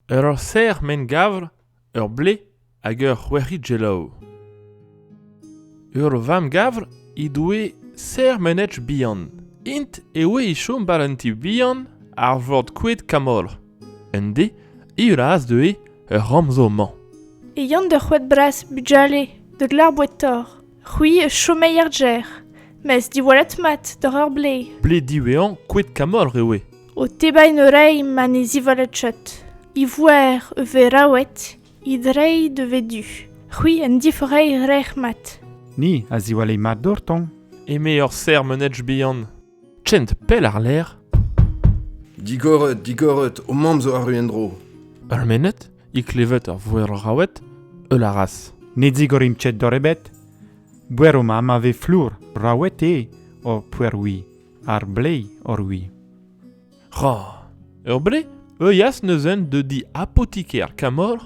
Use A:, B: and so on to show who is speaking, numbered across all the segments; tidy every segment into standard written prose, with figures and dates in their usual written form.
A: Ser men gavr, ble hag c'hweri jello. Vam gavr, doue ser menetch bihan. Int e chom balanti bihan ar vord kouet kamor. En de, as de ramzo man.
B: E yann de c'hwet bras bujale, de glar bouetor. C'hwi chomei ar djer. Mes diwalet mat d'ar ur blei.
A: Ble diwean kouet kamor
B: O tebañ rei man e zivalet chet. I vouer ve rawet, I drei de vedu. C'hwi en diforei rech mat.
C: Ni a ziwale mat d'orton.
A: Eme ser menetch bihan. Tchent pel ar ler.
D: Digoret, o mam zo ar ruendro.
A: Ur menet, klevet ar vouer rawet, la ras.
C: Ne digorim chet d'orebet. Bouer o mam ave flour, rawet o puer oui. Ar blei or oui.
A: Ble, yas neuzen de di apotiker kamor,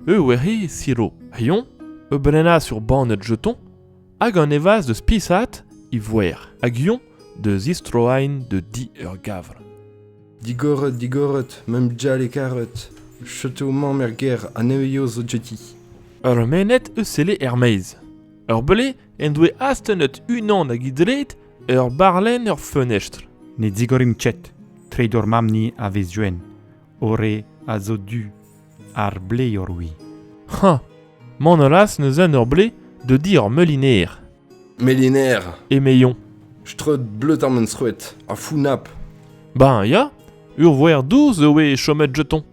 A: weri siro rion, brena sur banet jeton, hag an evaz de spisat, I vouer, hag yon de zistroain de di ur gavr.
D: Digoret, mem bjale karet. Chete o mam er ger a neveio zo jeti.
A: Ur menet sele meiz. Ble, en doe astenet unan hag idret, barlen ur fenestr.
C: Ne digorim chet. Tredor mam ni a vez jwen. Ore a zo du ar blei or oui.
A: Man ras neuzen ble de di ur meliner.
D: Meliner.
A: E meion.
D: Strut bleut ar men s'hwet, a founap.
A: Ya, ur vouer douz chomet jeton.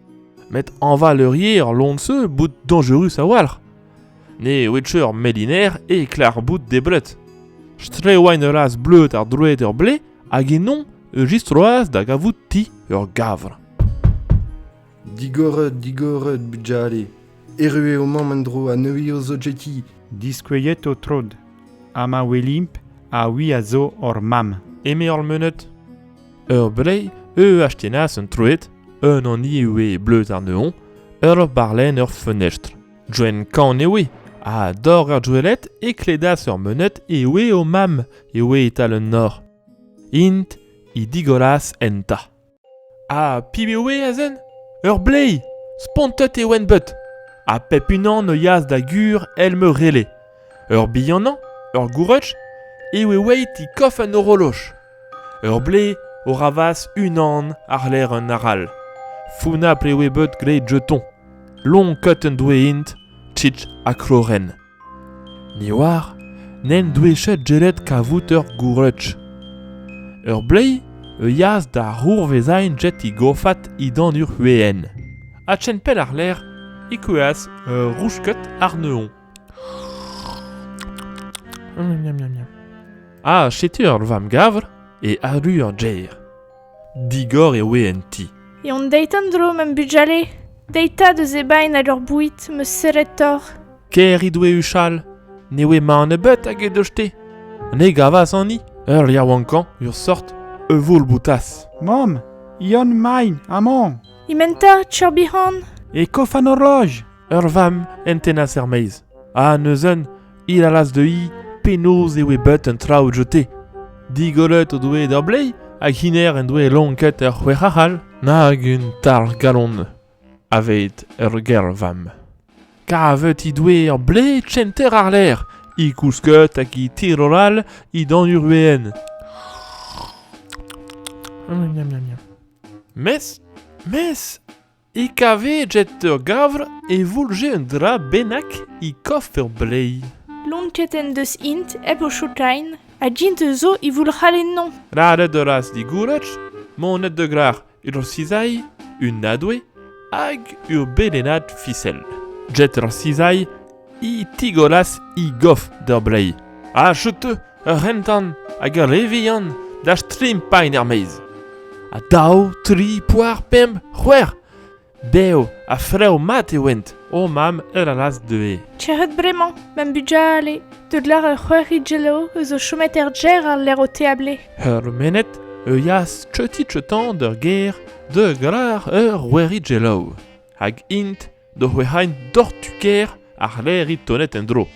A: Met anva leurier lont se bout dangerus a walr. Ne wetcher meliner klar bout deblet. Stre oain ras bleut ar drouet ur ble, hag non gistroaz da gavout ti ur gavr.
D: Digoret, bujale. Erue o mam en dro a neveio zo jeti.
C: Diskouet o trod. Ama welimp a oui a zo or mam.
A: Eme ur menet. Blei, achetenas un troet, an ni bleut ar neon, barlen ur fenestr. Joen kan a dor ur dwelet kledas ur menet o mam etal un nor. Int, I digolas enta. Pibe a zen? Ur blei, spontet wen bet. A pep unan yas da gur me rele. Ur bihanan, ur gourech, weit I kof an oroloch. Ur blei, o ravas unan ar ler un aral. Founa plewe bet gleit jeton. Long cut un doue int, tchitch a kloren. Ni war, nen doue chet jelet kavout ur gourech. Ur blei, yas da rour vezain jet I gofat dan ur hueen. A chen pel ar ler, kouas rouchket ar neon. Chetu ur vam gavr aru ur djer. Digor en ti.
B: E on deitan dro mem bujale. Deita de zebain al ur bouit me seret tor.
A: Ker I doue uchal, ne ma an ebet hag dojte. Ne gavas an ni. Ur liawankan, ur sort, voul boutas.
C: Mam, ion main, amant.
B: Imenta, tchurbihan.
C: E kof an horloj.
A: Ur vam entenas meiz. Neuzen, il alas de penoz bet un trao jete. Digolet o doue d'ar blei, hag hiner en doue lonket ur c'hwec'hal, nag un tar galon. Avet ur ger vam. Kavet I doue ur blei tchenter ar ler. I kousket hag I tiroral dan ur hueen. Mes, kave jet ur gavr voulge un dra benak I kof ur blei.
B: Lonket en deus int o choutain, a jint zo I voul c'halen non.
A: Radet de ras di gourech, monet de grar ur sizai, un nadoue, hag ur belenad fisel. Jet ur sizai, I tigolas I gof d'ur blei. Chute, ur rentan, hag ur levian, da strim pain meiz. A dao, tri, poar, pemp, c'hwer. Beo, a freo mat went, o mam alas de
B: Tcherret bremañ, mem bujale. De glar ur c'hweri jello zo chomet djer ar ler o teable.
A: Ur menet, yas tchetan d'ur ger de glar ur weri jello. Hag int, de c'hwehain dortuker ar ler I tonet en dro.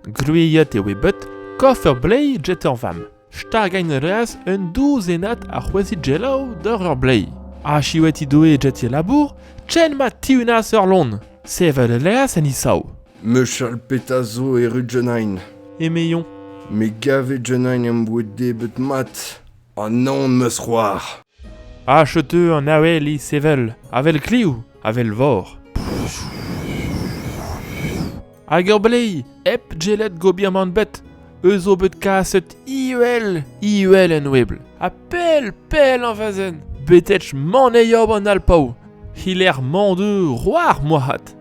A: Gruiet bet, kof ur blei jet ur vam. Stagainereas un douzenat a c'hwezit gelao d'or ur blei. A chiwet doe jet labour, chen ma tiunas ur lon. Sevel leas en isao.
D: Me chal petazo e rugenain.
A: E meion.
D: Me gave genain em bouet debet mat. An non meus c'hoar.
A: A cheteu an avel I sevel. Avel kliou, avel vor. Hag ur blei, ep gelet gobiamant bet. Eus o bet kaset iuel en webl. A pel an vazen. Betech man eiob an alpao. Hiler mandeu roar moahat.